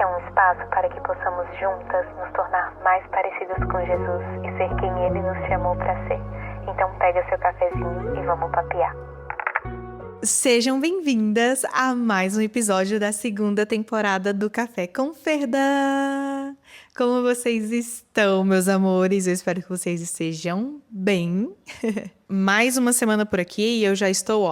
Esse é um espaço para que possamos juntas nos tornar mais parecidas com Jesus e ser quem Ele nos chamou para ser. Então pega seu cafezinho e vamos papear. Sejam bem-vindas a mais um episódio da segunda temporada do Café com Ferda! Como vocês estão, meus amores? Eu espero que vocês estejam bem. Mais uma semana por aqui e eu já estou,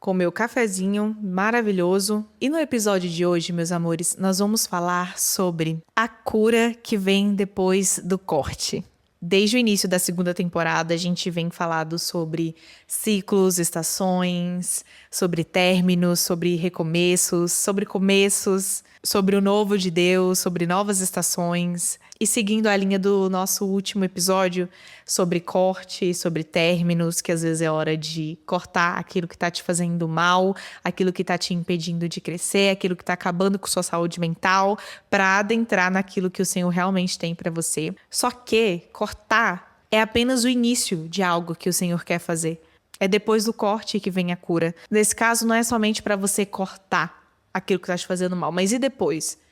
com meu cafezinho maravilhoso. E no episódio de hoje, meus amores, nós vamos falar sobre a cura que vem depois do corte. Desde o início da segunda temporada, a gente vem falando sobre ciclos, estações, sobre términos, sobre recomeços, sobre começos, sobre o novo de Deus, sobre novas estações. E seguindo a linha do nosso último episódio sobre corte, sobre términos, que às vezes é hora de cortar aquilo que está te fazendo mal, aquilo que está te impedindo de crescer, aquilo que está acabando com sua saúde mental, para adentrar naquilo que o Senhor realmente tem para você. Só que cortar é apenas o início de algo que o Senhor quer fazer. É depois do corte que vem a cura. Nesse caso, não é somente para você cortar aquilo que está te fazendo mal, mas e depois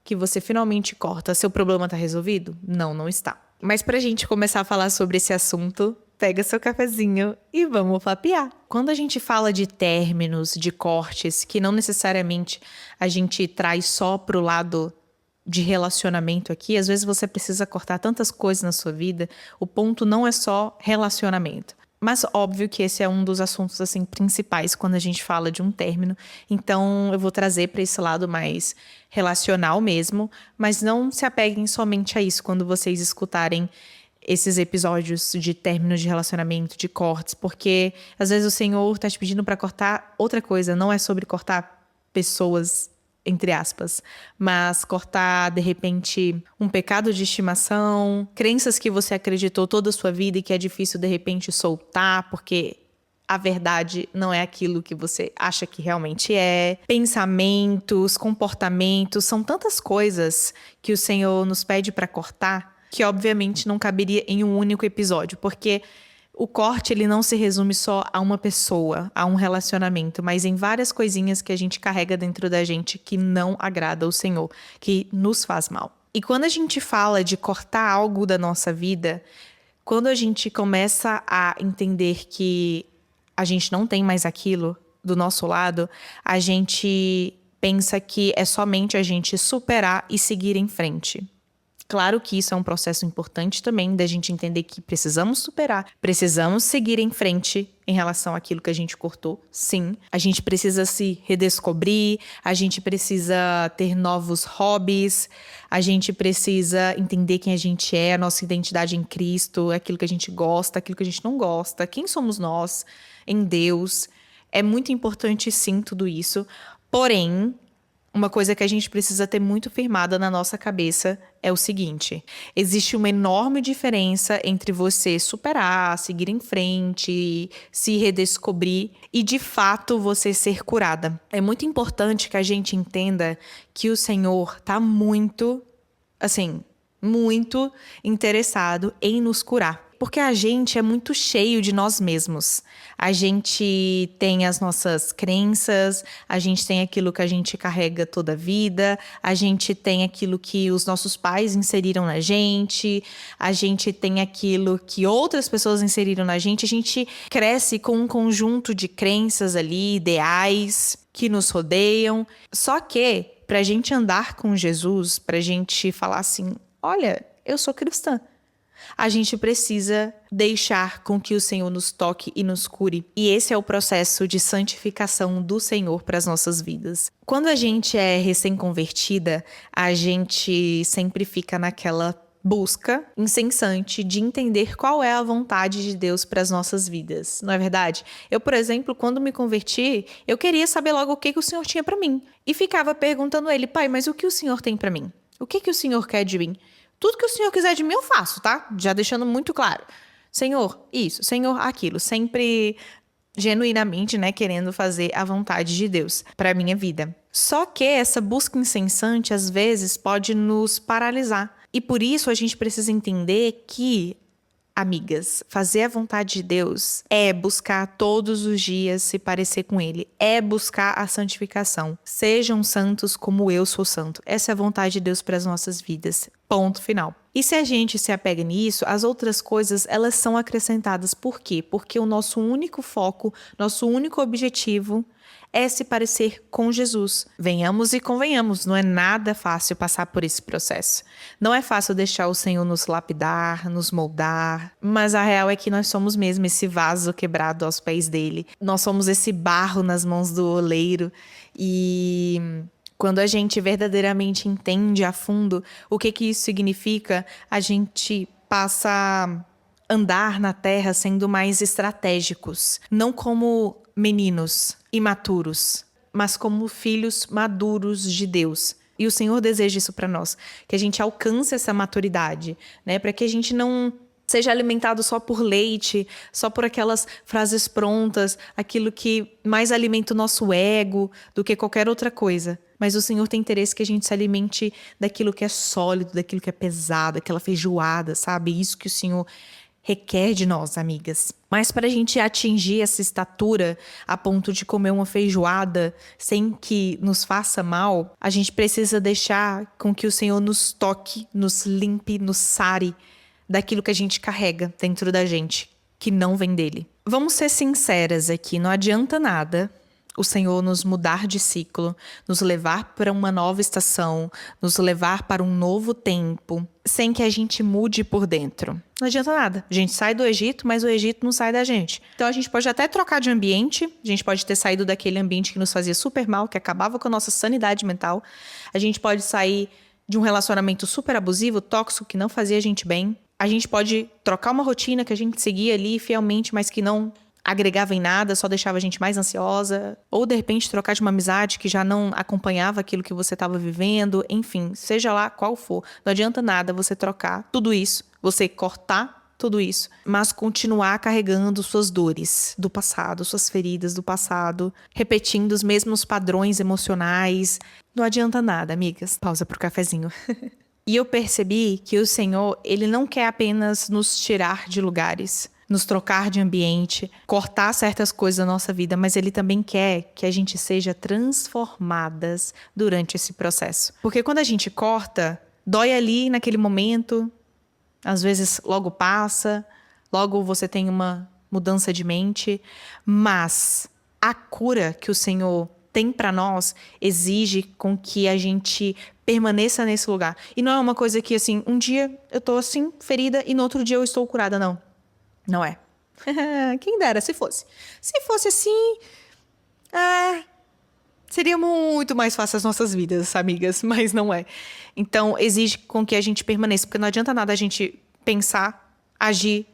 que você finalmente corta, seu problema está resolvido? Não, não está. Mas pra gente começar a falar sobre esse assunto, pega seu cafezinho e vamos papear. Quando a gente fala de términos, de cortes, que não necessariamente a gente traz só pro lado de relacionamento aqui, às vezes você precisa cortar tantas coisas na sua vida, o ponto não é só relacionamento. Mas óbvio que esse é um dos assuntos assim principais quando a gente fala de um término. Então eu vou trazer para esse lado mais relacional mesmo, mas não se apeguem somente a isso quando vocês escutarem esses episódios de términos de relacionamento, de cortes, porque às vezes o Senhor está te pedindo para cortar outra coisa, não é sobre cortar pessoas, entre aspas, mas cortar, de repente, um pecado de estimação, crenças que você acreditou toda a sua vida e que é difícil, de repente, soltar, porque a verdade não é aquilo que você acha que realmente é. Pensamentos, comportamentos, são tantas coisas que o Senhor nos pede para cortar, que obviamente não caberia em um único episódio, porque o corte, ele não se resume só a uma pessoa, a um relacionamento, mas em várias coisinhas que a gente carrega dentro da gente que não agrada ao Senhor, que nos faz mal. E quando a gente fala de cortar algo da nossa vida, quando a gente começa a entender que a gente não tem mais aquilo do nosso lado, a gente pensa que é somente a gente superar e seguir em frente. Claro que isso é um processo importante também da gente entender que precisamos superar, precisamos seguir em frente em relação àquilo que a gente cortou, sim. A gente precisa se redescobrir, a gente precisa ter novos hobbies, a gente precisa entender quem a gente é, a nossa identidade em Cristo, aquilo que a gente gosta, aquilo que a gente não gosta, quem somos nós em Deus. É muito importante sim tudo isso, porém, uma coisa que a gente precisa ter muito firmada na nossa cabeça é o seguinte: existe uma enorme diferença entre você superar, seguir em frente, se redescobrir e, de fato, você ser curada. É muito importante que a gente entenda que o Senhor está muito interessado em nos curar. Porque a gente é muito cheio de nós mesmos. A gente tem as nossas crenças, a gente tem aquilo que a gente carrega toda a vida, a gente tem aquilo que os nossos pais inseriram na gente, a gente tem aquilo que outras pessoas inseriram na gente. A gente cresce com um conjunto de crenças ali, ideais que nos rodeiam. Só que, pra gente andar com Jesus, pra gente falar assim, olha, eu sou cristã, a gente precisa deixar com que o Senhor nos toque e nos cure. E esse é o processo de santificação do Senhor para as nossas vidas. Quando a gente é recém-convertida, a gente sempre fica naquela busca incessante de entender qual é a vontade de Deus para as nossas vidas, não é verdade? Eu, por exemplo, quando me converti, eu queria saber logo o que o Senhor tinha para mim. E ficava perguntando a Ele, pai, mas o que o Senhor tem para mim? O que o Senhor quer de mim? Tudo que o Senhor quiser de mim, eu faço, tá? Já deixando muito claro. Senhor, isso. Senhor, aquilo. Sempre genuinamente, né, querendo fazer a vontade de Deus para a minha vida. Só que essa busca incessante, às vezes, pode nos paralisar. E por isso a gente precisa entender que amigas, fazer a vontade de Deus é buscar todos os dias se parecer com Ele, é buscar a santificação. Sejam santos como eu sou santo. Essa é a vontade de Deus para as nossas vidas. Ponto final. E se a gente se apega nisso, as outras coisas, elas são acrescentadas. Por quê? Porque o nosso único foco, nosso único objetivo é se parecer com Jesus. Venhamos e convenhamos, não é nada fácil passar por esse processo. Não é fácil deixar o Senhor nos lapidar, nos moldar, mas a real é que nós somos mesmo esse vaso quebrado aos pés dele. Nós somos esse barro nas mãos do oleiro e quando a gente verdadeiramente entende a fundo o que isso significa, a gente passa a andar na terra sendo mais estratégicos, não como meninos imaturos, mas como filhos maduros de Deus. E o Senhor deseja isso para nós, que a gente alcance essa maturidade, né? Para que a gente não seja alimentado só por leite, só por aquelas frases prontas, aquilo que mais alimenta o nosso ego do que qualquer outra coisa. Mas o Senhor tem interesse que a gente se alimente daquilo que é sólido, daquilo que é pesado, aquela feijoada, sabe? Isso que o Senhor requer de nós, amigas. Mas para a gente atingir essa estatura a ponto de comer uma feijoada sem que nos faça mal, a gente precisa deixar com que o Senhor nos toque, nos limpe, nos sare daquilo que a gente carrega dentro da gente, que não vem dele. Vamos ser sinceras aqui, não adianta nada o Senhor nos mudar de ciclo, nos levar para uma nova estação, nos levar para um novo tempo, sem que a gente mude por dentro. Não adianta nada. A gente sai do Egito, mas o Egito não sai da gente. Então a gente pode até trocar de ambiente, a gente pode ter saído daquele ambiente que nos fazia super mal, que acabava com a nossa sanidade mental. A gente pode sair de um relacionamento super abusivo, tóxico, que não fazia a gente bem. A gente pode trocar uma rotina que a gente seguia ali fielmente, mas que não agregava em nada, só deixava a gente mais ansiosa. Ou, de repente, trocar de uma amizade que já não acompanhava aquilo que você estava vivendo. Enfim, seja lá qual for. Não adianta nada você trocar tudo isso, você cortar tudo isso, mas continuar carregando suas dores do passado, suas feridas do passado, repetindo os mesmos padrões emocionais. Não adianta nada, amigas. Pausa pro cafezinho. E eu percebi que o Senhor, Ele não quer apenas nos tirar de lugares, nos trocar de ambiente, cortar certas coisas da nossa vida, mas Ele também quer que a gente seja transformadas durante esse processo. Porque quando a gente corta, dói ali naquele momento, às vezes logo passa, logo você tem uma mudança de mente, mas a cura que o Senhor tem para nós exige com que a gente permaneça nesse lugar. E não é uma coisa que, assim, um dia eu tô assim, ferida, e no outro dia eu estou curada, não. Não é. Quem dera se fosse. Se fosse assim, seria muito mais fácil as nossas vidas, amigas, mas não é. Então, exige com que a gente permaneça, porque não adianta nada a gente pensar, agir,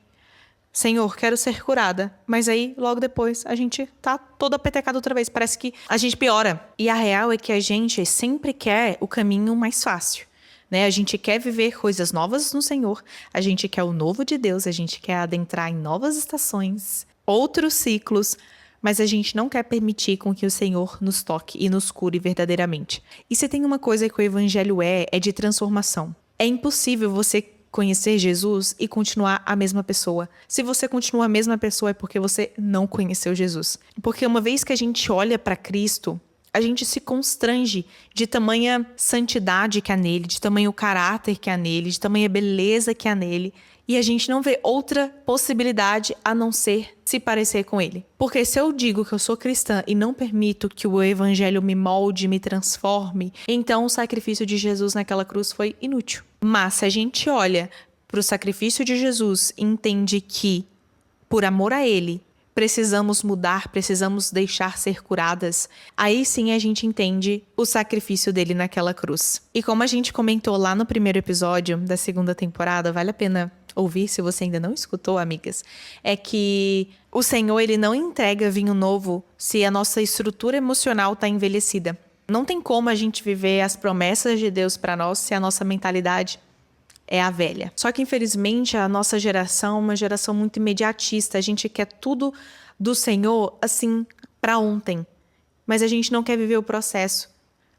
Senhor, quero ser curada. Mas aí, logo depois, a gente tá toda petecada outra vez. Parece que a gente piora. E a real é que a gente sempre quer o caminho mais fácil, né? A gente quer viver coisas novas no Senhor. A gente quer o novo de Deus. A gente quer adentrar em novas estações, outros ciclos. Mas a gente não quer permitir com que o Senhor nos toque e nos cure verdadeiramente. E se tem uma coisa que o Evangelho é de transformação. É impossível você conhecer Jesus e continuar a mesma pessoa. Se você continua a mesma pessoa é porque você não conheceu Jesus. Porque uma vez que a gente olha para Cristo, a gente se constrange de tamanha santidade que há nele, de tamanho caráter que há nele, de tamanha beleza que há nele. E a gente não vê outra possibilidade a não ser se parecer com ele. Porque se eu digo que eu sou cristã e não permito que o evangelho me molde, me transforme, então o sacrifício de Jesus naquela cruz foi inútil. Mas se a gente olha para o sacrifício de Jesus e entende que, por amor a ele, precisamos mudar, precisamos deixar ser curadas, aí sim a gente entende o sacrifício dele naquela cruz. E como a gente comentou lá no primeiro episódio da segunda temporada, vale a pena ouvir se você ainda não escutou, amigas, é que o Senhor, ele não entrega vinho novo se a nossa estrutura emocional está envelhecida. Não tem como a gente viver as promessas de Deus para nós se a nossa mentalidade é a velha. Só que, infelizmente, a nossa geração é uma geração muito imediatista. A gente quer tudo do Senhor, assim, para ontem. Mas a gente não quer viver o processo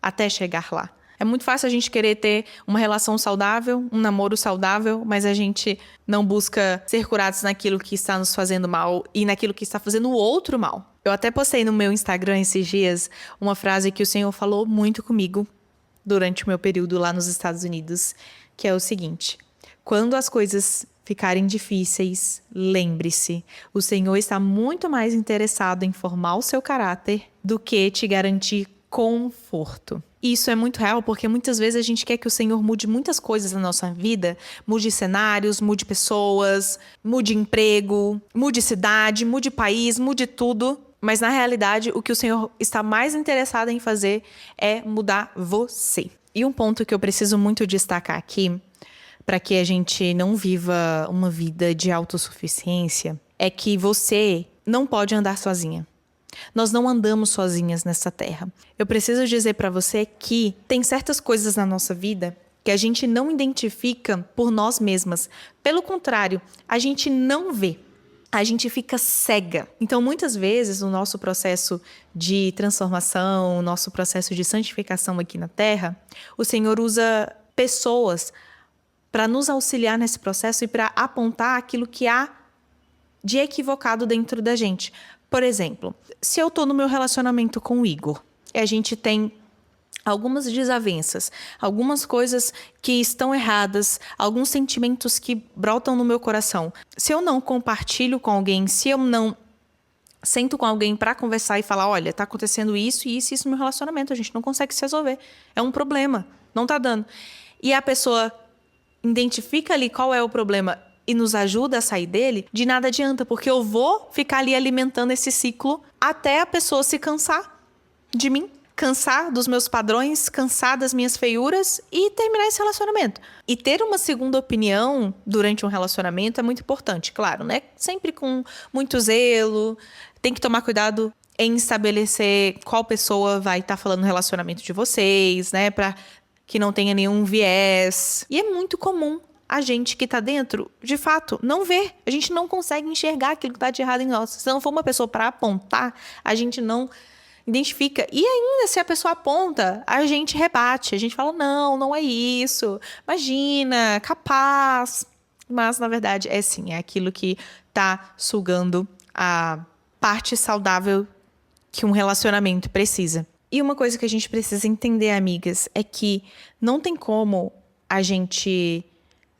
até chegar lá. É muito fácil a gente querer ter uma relação saudável, um namoro saudável, mas a gente não busca ser curados naquilo que está nos fazendo mal e naquilo que está fazendo o outro mal. Eu até postei no meu Instagram esses dias uma frase que o Senhor falou muito comigo durante o meu período lá nos Estados Unidos, que é o seguinte: quando as coisas ficarem difíceis, lembre-se, o Senhor está muito mais interessado em formar o seu caráter do que te garantir conforto. Isso é muito real porque muitas vezes a gente quer que o Senhor mude muitas coisas na nossa vida, mude cenários, mude pessoas, mude emprego, mude cidade, mude país, mude tudo. Mas na realidade o que o Senhor está mais interessado em fazer é mudar você. E um ponto que eu preciso muito destacar aqui, para que a gente não viva uma vida de autossuficiência, é que você não pode andar sozinha. Nós não andamos sozinhas nessa terra. Eu preciso dizer para você que tem certas coisas na nossa vida que a gente não identifica por nós mesmas. Pelo contrário, a gente não vê. A gente fica cega. Então, muitas vezes, o nosso processo de transformação, o nosso processo de santificação aqui na terra, o Senhor usa pessoas para nos auxiliar nesse processo e para apontar aquilo que há de equivocado dentro da gente. Por exemplo, se eu estou no meu relacionamento com o Igor e a gente tem algumas desavenças, algumas coisas que estão erradas, alguns sentimentos que brotam no meu coração. Se eu não compartilho com alguém, se eu não sento com alguém para conversar e falar, olha, tá acontecendo isso e isso no meu relacionamento, a gente não consegue se resolver. É um problema, não tá dando. E a pessoa identifica ali qual é o problema e nos ajuda a sair dele, de nada adianta, porque eu vou ficar ali alimentando esse ciclo até a pessoa se cansar de mim, cansar dos meus padrões, cansar das minhas feiuras e terminar esse relacionamento. E ter uma segunda opinião durante um relacionamento é muito importante, claro, né? Sempre com muito zelo, tem que tomar cuidado em estabelecer qual pessoa vai estar falando no relacionamento de vocês, né? Para que não tenha nenhum viés. E é muito comum a gente que tá dentro, de fato, não ver. A gente não consegue enxergar aquilo que tá de errado em nós. Se não for uma pessoa para apontar, a gente não identifica. E ainda se a pessoa aponta, a gente rebate. A gente fala, não, não é isso. Imagina, capaz. Mas, na verdade, é sim, é aquilo que tá sugando a parte saudável que um relacionamento precisa. E uma coisa que a gente precisa entender, amigas, é que não tem como a gente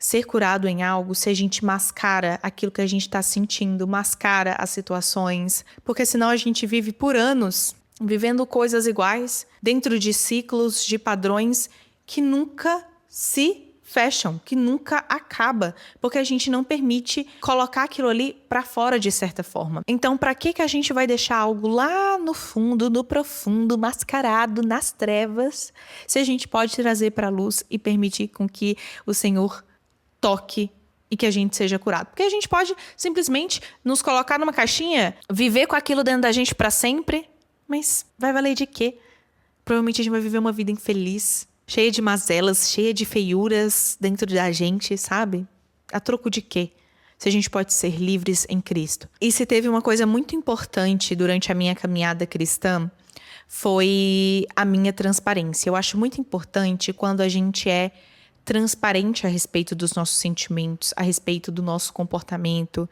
ser curado em algo se a gente mascara aquilo que a gente está sentindo, mascara as situações, porque senão a gente vive por anos vivendo coisas iguais, dentro de ciclos, de padrões que nunca se fecham, que nunca acaba, porque a gente não permite colocar aquilo ali para fora de certa forma. Então, para que a gente vai deixar algo lá no fundo, no profundo, mascarado nas trevas, se a gente pode trazer para a luz e permitir com que o Senhor toque e que a gente seja curado? Porque a gente pode simplesmente nos colocar numa caixinha, viver com aquilo dentro da gente para sempre, mas vai valer de quê? Provavelmente a gente vai viver uma vida infeliz, cheia de mazelas, cheia de feiuras dentro da gente, sabe? A troco de quê? Se a gente pode ser livres em Cristo. E se teve uma coisa muito importante durante a minha caminhada cristã, foi a minha transparência. Eu acho muito importante quando a gente é transparente a respeito dos nossos sentimentos, a respeito do nosso comportamento,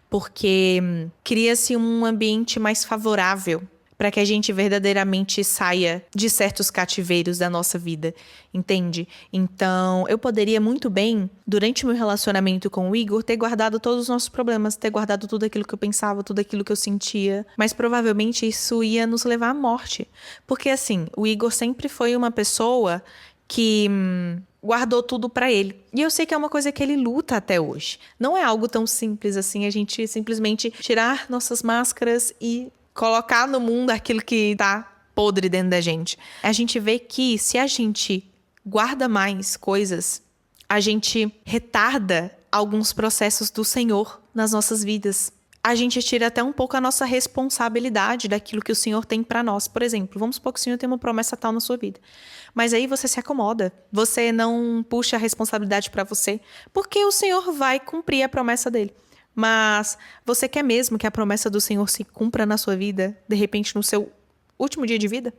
porque cria-se um ambiente mais favorável para que a gente verdadeiramente saia de certos cativeiros da nossa vida, entende? Então, eu poderia muito bem, durante o meu relacionamento com o Igor, ter guardado todos os nossos problemas, ter guardado tudo aquilo que eu pensava, tudo aquilo que eu sentia, mas provavelmente isso ia nos levar à morte. Porque assim, o Igor sempre foi uma pessoa que guardou tudo pra ele. E eu sei que é uma coisa que ele luta até hoje. Não é algo tão simples assim, a gente simplesmente tirar nossas máscaras e colocar no mundo aquilo que tá podre dentro da gente. A gente vê que se a gente guarda mais coisas, a gente retarda alguns processos do Senhor nas nossas vidas. A gente tira até um pouco a nossa responsabilidade daquilo que o Senhor tem para nós. Por exemplo, vamos supor que o Senhor tem uma promessa tal na sua vida. Mas aí você se acomoda. Você não puxa a responsabilidade para você, porque o Senhor vai cumprir a promessa dele. Mas você quer mesmo que a promessa do Senhor se cumpra na sua vida, de repente no seu último dia de vida?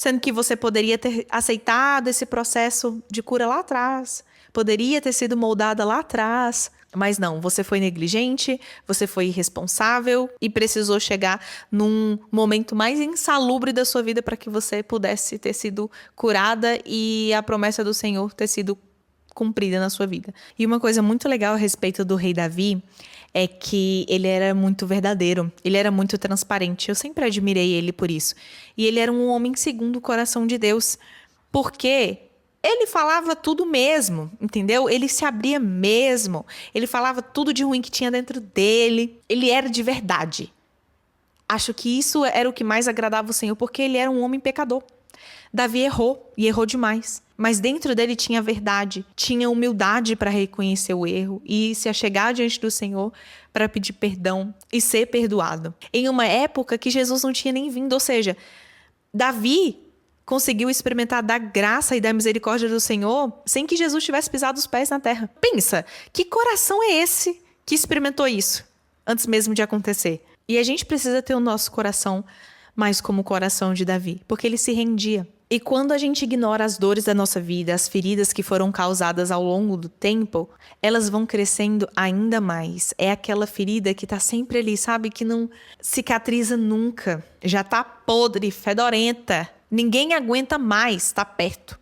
Sendo que você poderia ter aceitado esse processo de cura lá atrás, poderia ter sido moldada lá atrás, mas não, você foi negligente, você foi irresponsável e precisou chegar num momento mais insalubre da sua vida para que você pudesse ter sido curada e a promessa do Senhor ter sido cumprida na sua vida. E uma coisa muito legal a respeito do rei Davi é que ele era muito verdadeiro, ele era muito transparente. Eu sempre admirei ele por isso. E ele era um homem segundo o coração de Deus, porque ele falava tudo mesmo, entendeu? Ele se abria mesmo, ele falava tudo de ruim que tinha dentro dele, ele era de verdade. Acho que isso era o que mais agradava o Senhor, porque ele era um homem pecador. Davi errou, e errou demais. Mas dentro dele tinha verdade, tinha humildade para reconhecer o erro e se achegar diante do Senhor para pedir perdão e ser perdoado. Em uma época que Jesus não tinha nem vindo, ou seja, Davi conseguiu experimentar da graça e da misericórdia do Senhor sem que Jesus tivesse pisado os pés na terra. Pensa, que coração é esse que experimentou isso antes mesmo de acontecer? E a gente precisa ter o nosso coração mais como o coração de Davi, porque ele se rendia. E quando a gente ignora as dores da nossa vida, as feridas que foram causadas ao longo do tempo, elas vão crescendo ainda mais. É aquela ferida que tá sempre ali, sabe? Que não cicatriza nunca. Já tá podre, fedorenta. Ninguém aguenta mais estar perto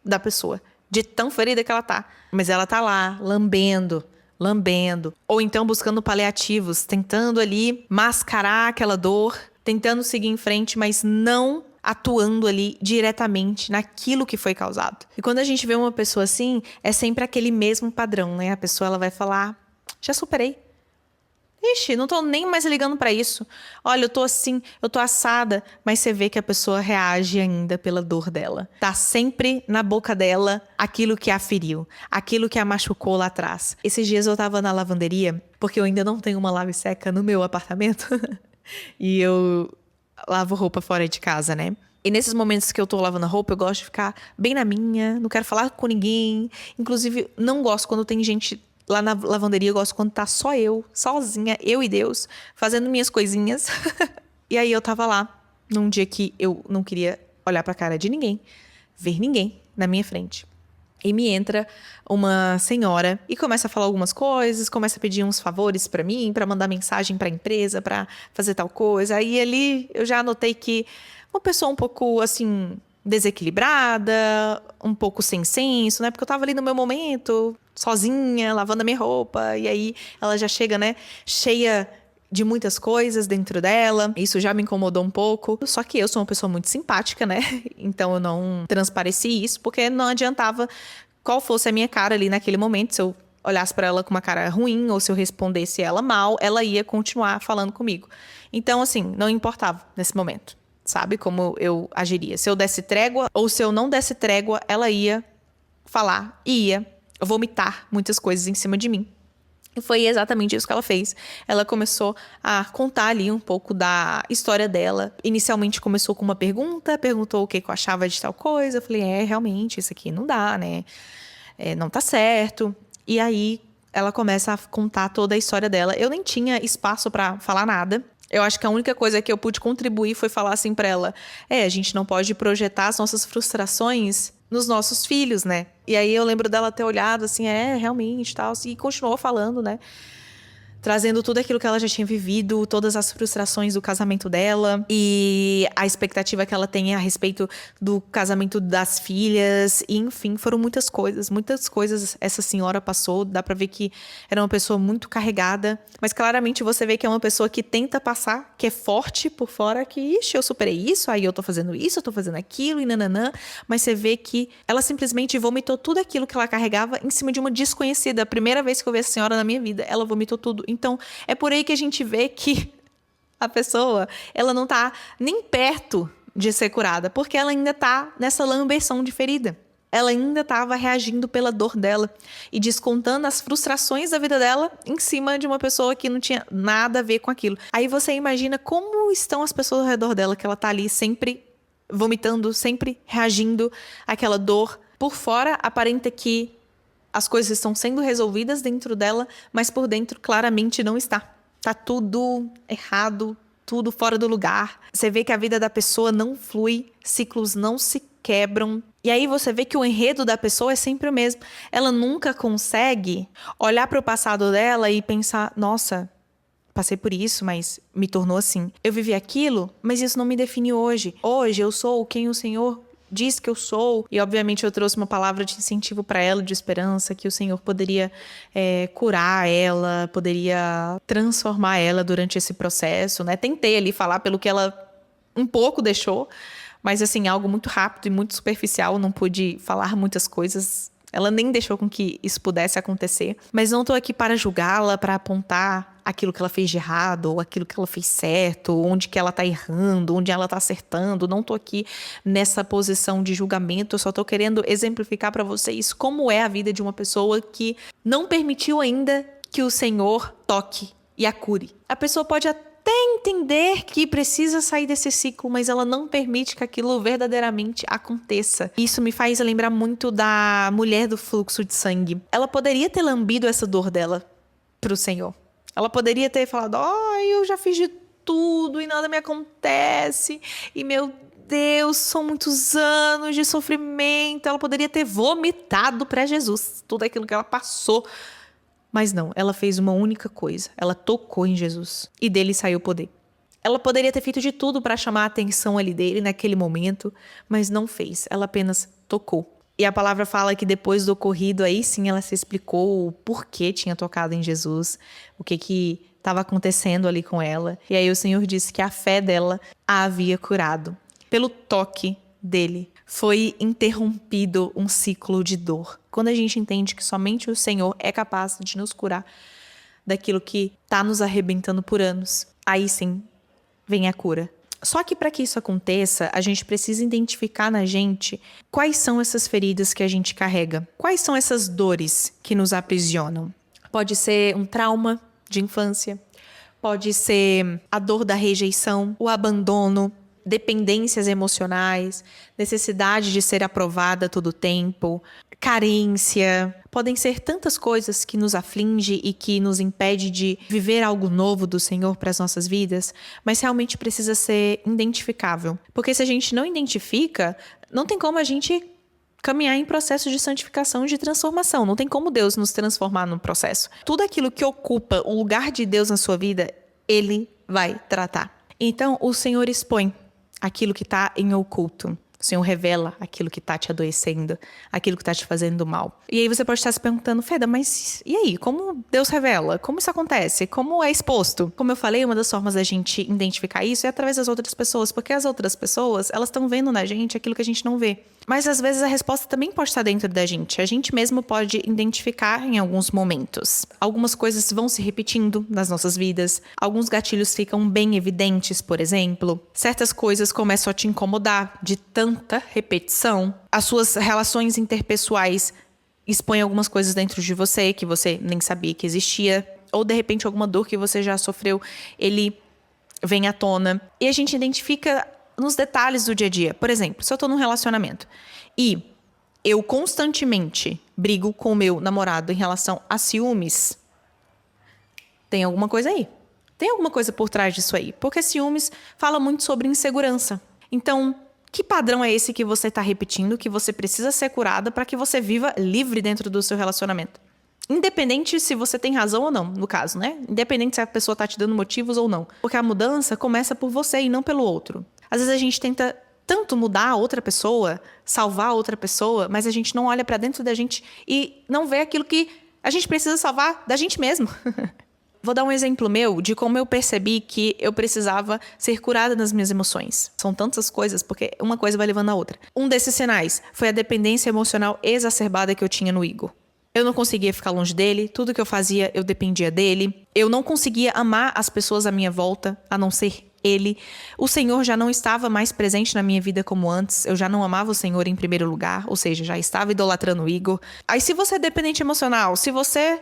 da pessoa, de tão ferida que ela tá. Mas ela tá lá, lambendo. Ou então buscando paliativos, tentando ali mascarar aquela dor, tentando seguir em frente, mas não atuando ali diretamente naquilo que foi causado. E quando a gente vê uma pessoa assim, é sempre aquele mesmo padrão, né? A pessoa ela vai falar, já superei. Ixi, não tô nem mais ligando pra isso. Olha, eu tô assim, eu tô assada. Mas você vê que a pessoa reage ainda pela dor dela. Tá sempre na boca dela aquilo que a feriu, aquilo que a machucou lá atrás. Esses dias eu tava na lavanderia, porque eu ainda não tenho uma lave seca no meu apartamento. E eu lavo roupa fora de casa, né? E nesses momentos que eu tô lavando a roupa, eu gosto de ficar bem na minha, não quero falar com ninguém. Inclusive, não gosto quando tem gente lá na lavanderia, eu gosto quando tá só eu, sozinha, eu e Deus, fazendo minhas coisinhas. E aí eu tava lá, num dia que eu não queria olhar pra cara de ninguém, ver ninguém na minha frente. E me entra uma senhora e começa a falar algumas coisas, começa a pedir uns favores pra mim, pra mandar mensagem pra empresa, pra fazer tal coisa. Aí ali eu já anotei que uma pessoa um pouco assim desequilibrada, um pouco sem senso, né? Porque eu tava ali no meu momento, sozinha, lavando a minha roupa, e aí ela já chega, né, cheia de muitas coisas dentro dela. Isso já me incomodou um pouco. Só que eu sou uma pessoa muito simpática, né? Então eu não transpareci isso, porque não adiantava qual fosse a minha cara ali naquele momento. Se eu olhasse pra ela com uma cara ruim, ou se eu respondesse ela mal, ela ia continuar falando comigo. Então, assim, não importava nesse momento. Sabe como eu agiria? Se eu desse trégua ou se eu não desse trégua, ela ia falar e ia vomitar muitas coisas em cima de mim. E foi exatamente isso que ela fez. Ela começou a contar ali um pouco da história dela. Inicialmente começou com uma pergunta, perguntou o que eu achava de tal coisa. Eu falei, realmente, isso aqui não dá, né? Não tá certo. E aí ela começa a contar toda a história dela. Eu nem tinha espaço pra falar nada. Eu acho que a única coisa que eu pude contribuir foi falar assim pra ela, a gente não pode projetar as nossas frustrações nos nossos filhos, né? E aí eu lembro dela ter olhado assim, realmente, tal, e continuou falando, né? Trazendo tudo aquilo que ela já tinha vivido, todas as frustrações do casamento dela e a expectativa que ela tem a respeito do casamento das filhas. E, enfim, foram muitas coisas essa senhora passou. Dá pra ver que era uma pessoa muito carregada, mas claramente você vê que é uma pessoa que tenta passar, que é forte por fora, que, ixi, eu superei isso, aí eu tô fazendo isso, eu tô fazendo aquilo e nananã. Mas você vê que ela simplesmente vomitou tudo aquilo que ela carregava em cima de uma desconhecida. A primeira vez que eu vi essa senhora na minha vida, ela vomitou tudo. Então, é por aí que a gente vê que a pessoa, ela não tá nem perto de ser curada, porque ela ainda tá nessa lambeção de ferida. Ela ainda estava reagindo pela dor dela e descontando as frustrações da vida dela em cima de uma pessoa que não tinha nada a ver com aquilo. Aí você imagina como estão as pessoas ao redor dela, que ela tá ali sempre vomitando, sempre reagindo àquela dor. Por fora, aparenta que as coisas estão sendo resolvidas dentro dela, mas por dentro claramente não está. Tá tudo errado, tudo fora do lugar. Você vê que a vida da pessoa não flui, ciclos não se quebram. E aí você vê que o enredo da pessoa é sempre o mesmo. Ela nunca consegue olhar para o passado dela e pensar, nossa, passei por isso, mas me tornou assim. Eu vivi aquilo, mas isso não me define hoje. Hoje eu sou quem o Senhor diz que eu sou. E obviamente eu trouxe uma palavra de incentivo para ela, de esperança, que o Senhor poderia curar ela, poderia transformar ela durante esse processo, né? Tentei ali falar pelo que ela um pouco deixou, mas assim, algo muito rápido e muito superficial, não pude falar muitas coisas. Ela nem deixou com que isso pudesse acontecer. Mas não estou aqui para julgá-la, para apontar aquilo que ela fez de errado, ou aquilo que ela fez certo, onde que ela está errando, onde ela está acertando. Não estou aqui nessa posição de julgamento. Eu só estou querendo exemplificar para vocês como é a vida de uma pessoa que não permitiu ainda que o Senhor toque e a cure. A pessoa pode até entender que precisa sair desse ciclo, mas ela não permite que aquilo verdadeiramente aconteça. Isso me faz lembrar muito da mulher do fluxo de sangue. Ela poderia ter lambido essa dor dela pro Senhor. Ela poderia ter falado, eu já fiz de tudo e nada me acontece. E meu Deus, são muitos anos de sofrimento. Ela poderia ter vomitado para Jesus tudo aquilo que ela passou. Mas não, ela fez uma única coisa. Ela tocou em Jesus e dele saiu o poder. Ela poderia ter feito de tudo para chamar a atenção ali dele naquele momento, mas não fez. Ela apenas tocou. E a palavra fala que depois do ocorrido, aí sim ela se explicou o porquê tinha tocado em Jesus, o que estava acontecendo ali com ela. E aí o Senhor disse que a fé dela a havia curado. Pelo toque dele, foi interrompido um ciclo de dor. Quando a gente entende que somente o Senhor é capaz de nos curar daquilo que está nos arrebentando por anos, aí sim vem a cura. Só que para que isso aconteça, a gente precisa identificar na gente quais são essas feridas que a gente carrega. Quais são essas dores que nos aprisionam. Pode ser um trauma de infância, pode ser a dor da rejeição, o abandono, dependências emocionais, necessidade de ser aprovada todo o tempo, carência. Podem ser tantas coisas que nos aflige e que nos impede de viver algo novo do Senhor para as nossas vidas, mas realmente precisa ser identificável. Porque se a gente não identifica, não tem como a gente caminhar em processo de santificação, de transformação. Não tem como Deus nos transformar no processo. Tudo aquilo que ocupa o lugar de Deus na sua vida, Ele vai tratar. Então, o Senhor expõe aquilo que está em oculto. O Senhor revela aquilo que está te adoecendo, aquilo que está te fazendo mal. E aí você pode estar se perguntando, Feda, mas e aí? Como Deus revela? Como isso acontece? Como é exposto? Como eu falei, uma das formas da gente identificar isso é através das outras pessoas, porque as outras pessoas, elas estão vendo na gente aquilo que a gente não vê. Mas às vezes a resposta também pode estar dentro da gente. A gente mesmo pode identificar em alguns momentos. Algumas coisas vão se repetindo nas nossas vidas. Alguns gatilhos ficam bem evidentes, por exemplo. Certas coisas começam a te incomodar de tanta repetição. As suas relações interpessoais expõem algumas coisas dentro de você que você nem sabia que existia. Ou de repente alguma dor que você já sofreu, ele vem à tona. E a gente identifica nos detalhes do dia a dia. Por exemplo, se eu tô num relacionamento e eu constantemente brigo com o meu namorado em relação a ciúmes, tem alguma coisa aí. Tem alguma coisa por trás disso aí. Porque ciúmes fala muito sobre insegurança. Então, que padrão é esse que você está repetindo, que você precisa ser curada para que você viva livre dentro do seu relacionamento? Independente se você tem razão ou não, no caso, né? Independente se a pessoa tá te dando motivos ou não. Porque a mudança começa por você e não pelo outro. Às vezes a gente tenta tanto mudar a outra pessoa, salvar a outra pessoa, mas a gente não olha pra dentro da gente e não vê aquilo que a gente precisa salvar da gente mesmo. Vou dar um exemplo meu de como eu percebi que eu precisava ser curada nas minhas emoções. São tantas coisas, porque uma coisa vai levando a outra. Um desses sinais foi a dependência emocional exacerbada que eu tinha no Igor. Eu não conseguia ficar longe dele, tudo que eu fazia eu dependia dele. Eu não conseguia amar as pessoas à minha volta, a não ser ele. O Senhor já não estava mais presente na minha vida como antes. Eu já não amava o Senhor em primeiro lugar, ou seja, já estava idolatrando o Igor. Aí se você é dependente emocional, se você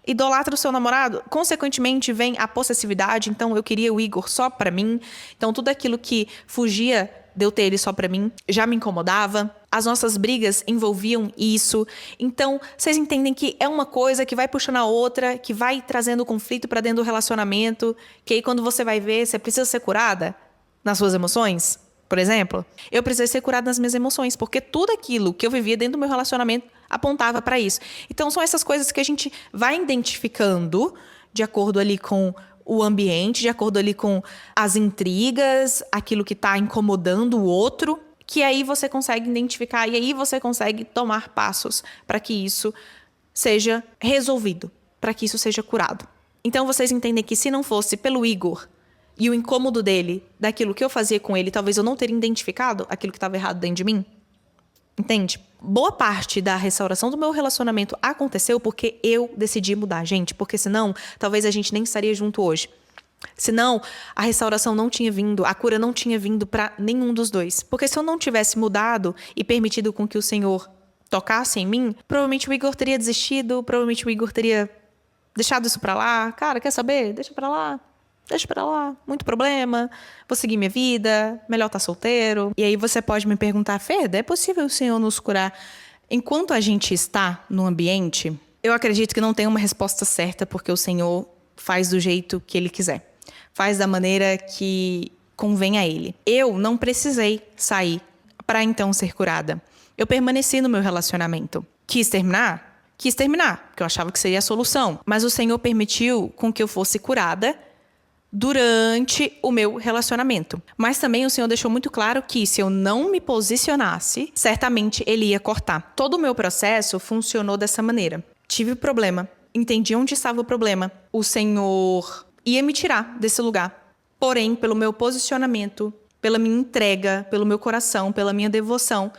idolatra o seu namorado, consequentemente vem a possessividade. Então eu queria o Igor só pra mim. Então tudo aquilo que fugia de eu ter ele só pra mim já me incomodava. As nossas brigas envolviam isso. Então, vocês entendem que é uma coisa que vai puxando a outra, que vai trazendo conflito pra dentro do relacionamento, que aí quando você vai ver, você precisa ser curada nas suas emoções, por exemplo. Eu precisei ser curada nas minhas emoções, porque tudo aquilo que eu vivia dentro do meu relacionamento apontava pra isso. Então, são essas coisas que a gente vai identificando de acordo ali com o ambiente, de acordo ali com as intrigas, aquilo que está incomodando o outro, que aí você consegue identificar e aí você consegue tomar passos para que isso seja resolvido, para que isso seja curado. Então vocês entendem que se não fosse pelo Igor e o incômodo dele, daquilo que eu fazia com ele, talvez eu não teria identificado aquilo que estava errado dentro de mim? Entende? Boa parte da restauração do meu relacionamento aconteceu porque eu decidi mudar, gente. Porque senão, talvez a gente nem estaria junto hoje. Senão, a restauração não tinha vindo, a cura não tinha vindo para nenhum dos dois. Porque se eu não tivesse mudado e permitido com que o Senhor tocasse em mim, provavelmente o Igor teria desistido, provavelmente o Igor teria deixado isso para lá. Cara, quer saber? Deixa para lá. Deixa pra lá, muito problema, vou seguir minha vida, melhor estar solteiro. E aí você pode me perguntar, Ferda, é possível o Senhor nos curar enquanto a gente está no ambiente? Eu acredito que não tem uma resposta certa, porque o Senhor faz do jeito que Ele quiser. Faz da maneira que convém a Ele. Eu não precisei sair para então ser curada. Eu permaneci no meu relacionamento. Quis terminar, porque eu achava que seria a solução. Mas o Senhor permitiu com que eu fosse curada durante o meu relacionamento. Mas também o Senhor deixou muito claro que se eu não me posicionasse, certamente Ele ia cortar. Todo o meu processo funcionou dessa maneira. Tive problema, entendi onde estava o problema. O Senhor ia me tirar desse lugar. Porém, pelo meu posicionamento, pela minha entrega, pelo meu coração, pela minha devoção,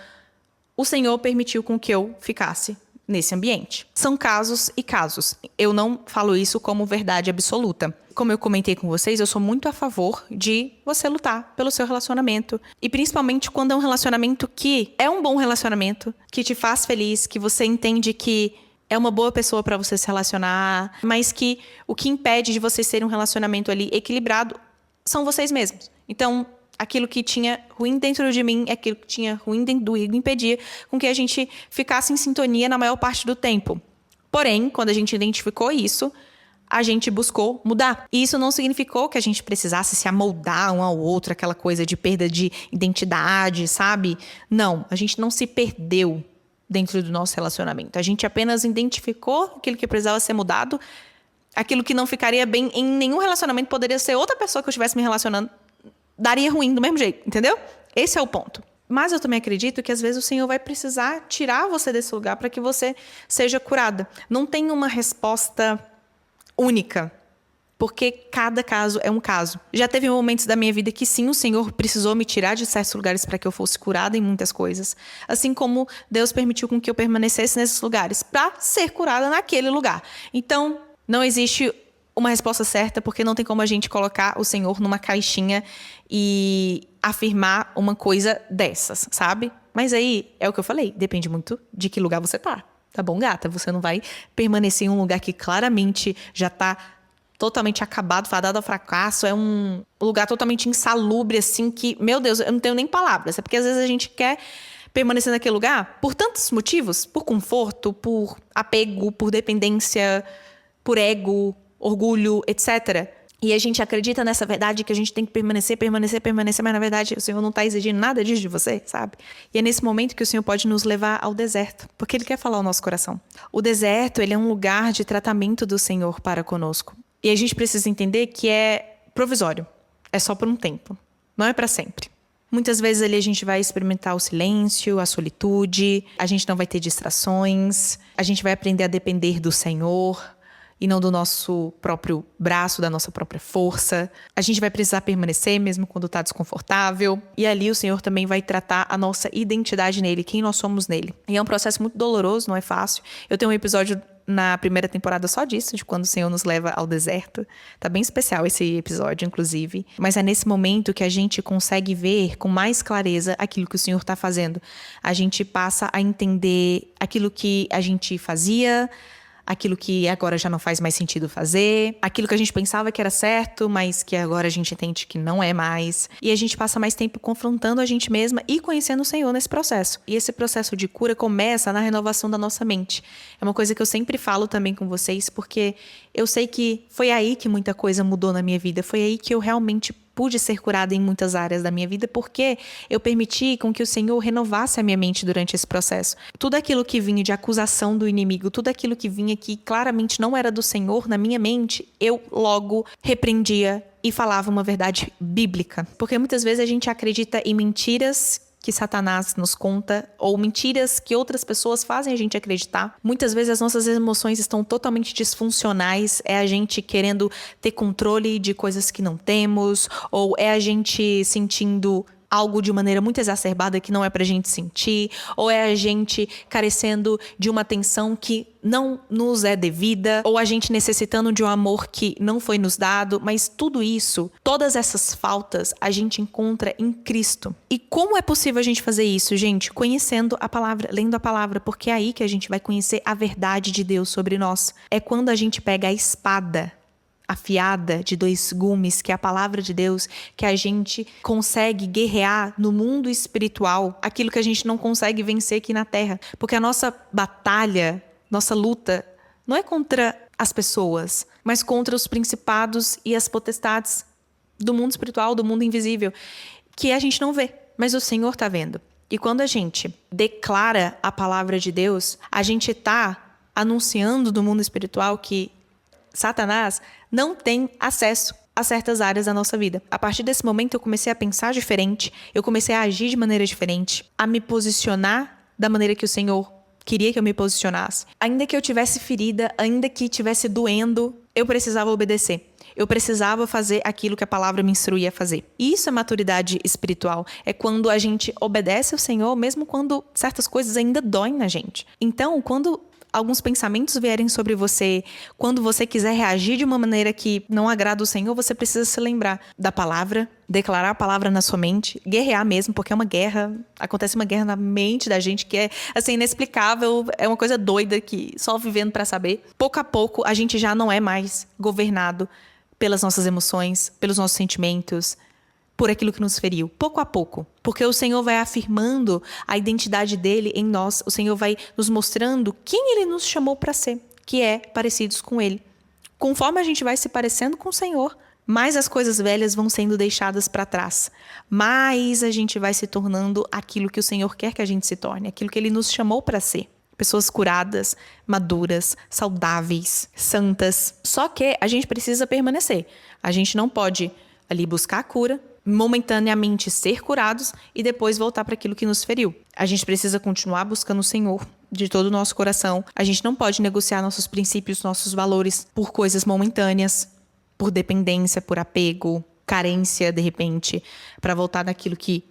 o Senhor permitiu com que eu ficasse nesse ambiente. São casos e casos. Eu não falo isso como verdade absoluta. Como eu comentei com vocês, eu sou muito a favor de você lutar pelo seu relacionamento. E principalmente quando é um relacionamento que é um bom relacionamento, que te faz feliz, que você entende que é uma boa pessoa para você se relacionar, mas que o que impede de vocês terem um relacionamento ali equilibrado são vocês mesmos. Então, aquilo que tinha ruim dentro de mim, aquilo que tinha ruim dentro do Igor, impedia com que a gente ficasse em sintonia na maior parte do tempo. Porém, quando a gente identificou isso, a gente buscou mudar. E isso não significou que a gente precisasse se amoldar um ao outro, aquela coisa de perda de identidade, sabe? Não, a gente não se perdeu dentro do nosso relacionamento. A gente apenas identificou aquilo que precisava ser mudado, aquilo que não ficaria bem em nenhum relacionamento, poderia ser outra pessoa que eu estivesse me relacionando, daria ruim do mesmo jeito, entendeu? Esse é o ponto. Mas eu também acredito que às vezes o Senhor vai precisar tirar você desse lugar para que você seja curada. Não tem uma resposta única, porque cada caso é um caso. Já teve momentos da minha vida que sim, o Senhor precisou me tirar de certos lugares para que eu fosse curada em muitas coisas. Assim como Deus permitiu com que eu permanecesse nesses lugares para ser curada naquele lugar. Então, não existe uma resposta certa, porque não tem como a gente colocar o Senhor numa caixinha e afirmar uma coisa dessas, sabe? Mas aí, é o que eu falei, depende muito de que lugar você tá. Tá bom, gata? Você não vai permanecer em um lugar que claramente já tá totalmente acabado, fadado ao fracasso. É um lugar totalmente insalubre, assim, que, meu Deus, eu não tenho nem palavras. É porque às vezes a gente quer permanecer naquele lugar por tantos motivos. Por conforto, por apego, por dependência, por ego, orgulho, etc. E a gente acredita nessa verdade que a gente tem que permanecer, mas na verdade o Senhor não está exigindo nada disso de você, sabe? E é nesse momento que o Senhor pode nos levar ao deserto, porque Ele quer falar ao nosso coração. O deserto, ele é um lugar de tratamento do Senhor para conosco. E a gente precisa entender que é provisório, é só por um tempo, não é para sempre. Muitas vezes ali a gente vai experimentar o silêncio, a solitude, a gente não vai ter distrações, a gente vai aprender a depender do Senhor e não do nosso próprio braço, da nossa própria força. A gente vai precisar permanecer mesmo quando está desconfortável. E ali o Senhor também vai tratar a nossa identidade nele, quem nós somos nele. E é um processo muito doloroso, não é fácil. Eu tenho um episódio na primeira temporada só disso, de quando o Senhor nos leva ao deserto. Tá bem especial esse episódio, inclusive. Mas é nesse momento que a gente consegue ver com mais clareza aquilo que o Senhor está fazendo. A gente passa a entender aquilo que a gente fazia, aquilo que agora já não faz mais sentido fazer, aquilo que a gente pensava que era certo, mas que agora a gente entende que não é mais. E a gente passa mais tempo confrontando a gente mesma e conhecendo o Senhor nesse processo. E esse processo de cura começa na renovação da nossa mente. É uma coisa que eu sempre falo também com vocês, porque eu sei que foi aí que muita coisa mudou na minha vida, foi aí que eu realmente pude ser curada em muitas áreas da minha vida, porque eu permiti com que o Senhor renovasse a minha mente durante esse processo. Tudo aquilo que vinha de acusação do inimigo, tudo aquilo que vinha que claramente não era do Senhor na minha mente, eu logo repreendia e falava uma verdade bíblica. Porque muitas vezes a gente acredita em mentiras que Satanás nos conta, ou mentiras que outras pessoas fazem a gente acreditar. Muitas vezes as nossas emoções estão totalmente disfuncionais, é a gente querendo ter controle de coisas que não temos, ou é a gente sentindo algo de maneira muito exacerbada que não é pra gente sentir, ou é a gente carecendo de uma atenção que não nos é devida, ou a gente necessitando de um amor que não foi nos dado, mas tudo isso, todas essas faltas, a gente encontra em Cristo. E como é possível a gente fazer isso, gente? Conhecendo a palavra, lendo a palavra, porque é aí que a gente vai conhecer a verdade de Deus sobre nós. É quando a gente pega a espada afiada de 2 gumes, que é a palavra de Deus, que a gente consegue guerrear no mundo espiritual aquilo que a gente não consegue vencer aqui na terra. Porque a nossa batalha, nossa luta, não é contra as pessoas, mas contra os principados e as potestades do mundo espiritual, do mundo invisível, que a gente não vê, mas o Senhor está vendo. E quando a gente declara a palavra de Deus, a gente está anunciando do mundo espiritual que Satanás não tem acesso a certas áreas da nossa vida. A partir desse momento eu comecei a pensar diferente, eu comecei a agir de maneira diferente, a me posicionar da maneira que o Senhor queria que eu me posicionasse. Ainda que eu tivesse ferida, ainda que estivesse doendo, eu precisava obedecer. Eu precisava fazer aquilo que a palavra me instruía a fazer. E isso é maturidade espiritual. É quando a gente obedece ao Senhor, mesmo quando certas coisas ainda doem na gente. Então, quando alguns pensamentos vierem sobre você, quando você quiser reagir de uma maneira que não agrada o Senhor, você precisa se lembrar da palavra, declarar a palavra na sua mente, guerrear mesmo, porque é uma guerra, acontece uma guerra na mente da gente que é assim inexplicável, é uma coisa doida que só vivendo para saber. Pouco a pouco a gente já não é mais governado pelas nossas emoções, pelos nossos sentimentos, por aquilo que nos feriu, pouco a pouco. Porque o Senhor vai afirmando a identidade dele em nós, o Senhor vai nos mostrando quem ele nos chamou para ser, que é parecidos com ele. Conforme a gente vai se parecendo com o Senhor, mais as coisas velhas vão sendo deixadas para trás, mais a gente vai se tornando aquilo que o Senhor quer que a gente se torne, aquilo que ele nos chamou para ser. Pessoas curadas, maduras, saudáveis, santas. Só que a gente precisa permanecer. A gente não pode ali buscar a cura, momentaneamente ser curados e depois voltar para aquilo que nos feriu. A gente precisa continuar buscando o Senhor de todo o nosso coração. A gente não pode negociar nossos princípios, nossos valores por coisas momentâneas, por dependência, por apego, carência, de repente, para voltar naquilo que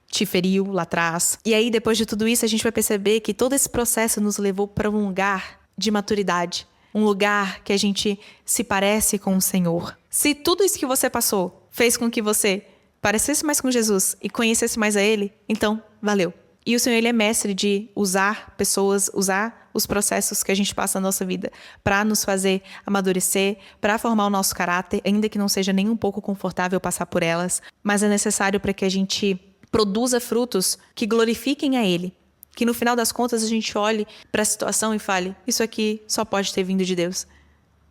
te feriu lá atrás. E aí, depois de tudo isso, a gente vai perceber que todo esse processo nos levou para um lugar de maturidade, um lugar que a gente se parece com o Senhor. Se tudo isso que você passou fez com que você parecesse mais com Jesus e conhecesse mais a Ele, então valeu. E o Senhor, Ele é mestre de usar pessoas, usar os processos que a gente passa na nossa vida para nos fazer amadurecer, para formar o nosso caráter, ainda que não seja nem um pouco confortável passar por elas, mas é necessário para que a gente produza frutos que glorifiquem a Ele. Que no final das contas a gente olhe para a situação e fale, isso aqui só pode ter vindo de Deus.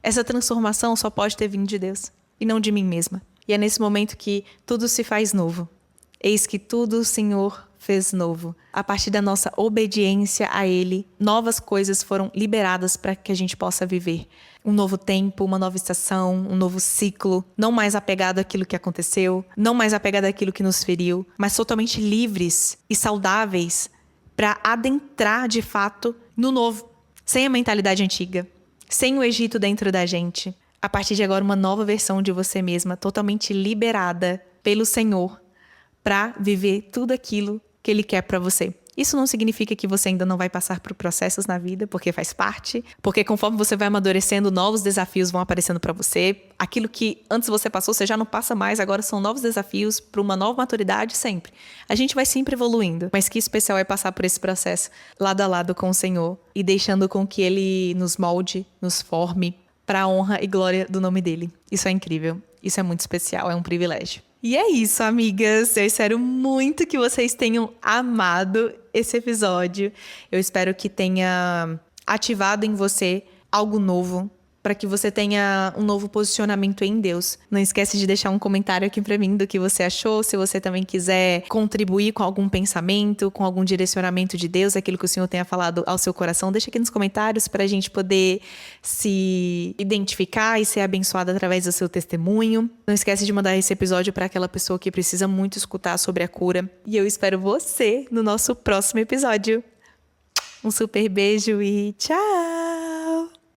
Essa transformação só pode ter vindo de Deus e não de mim mesma. E é nesse momento que tudo se faz novo. Eis que tudo o Senhor fez novo. A partir da nossa obediência a Ele, novas coisas foram liberadas para que a gente possa viver. Um novo tempo, uma nova estação, um novo ciclo. Não mais apegado àquilo que aconteceu, não mais apegado àquilo que nos feriu, mas totalmente livres e saudáveis para adentrar de fato no novo. Sem a mentalidade antiga, sem o Egito dentro da gente. A partir de agora, uma nova versão de você mesma, totalmente liberada pelo Senhor, para viver tudo aquilo que Ele quer para você. Isso não significa que você ainda não vai passar por processos na vida, porque faz parte. Porque conforme você vai amadurecendo, novos desafios vão aparecendo pra você. Aquilo que antes você passou, você já não passa mais. Agora são novos desafios para uma nova maturidade sempre. A gente vai sempre evoluindo. Mas que especial é passar por esse processo lado a lado com o Senhor e deixando com que Ele nos molde, nos forme para a honra e glória do nome dele. Isso é incrível. Isso é muito especial. É um privilégio. E é isso, amigas. Eu espero muito que vocês tenham amado esse episódio. Eu espero que tenha ativado em você algo novo, para que você tenha um novo posicionamento em Deus. Não esquece de deixar um comentário aqui para mim do que você achou. Se você também quiser contribuir com algum pensamento, com algum direcionamento de Deus, aquilo que o Senhor tenha falado ao seu coração, deixa aqui nos comentários para a gente poder se identificar e ser abençoada através do seu testemunho. Não esquece de mandar esse episódio para aquela pessoa que precisa muito escutar sobre a cura. E eu espero você no nosso próximo episódio. Um super beijo e tchau!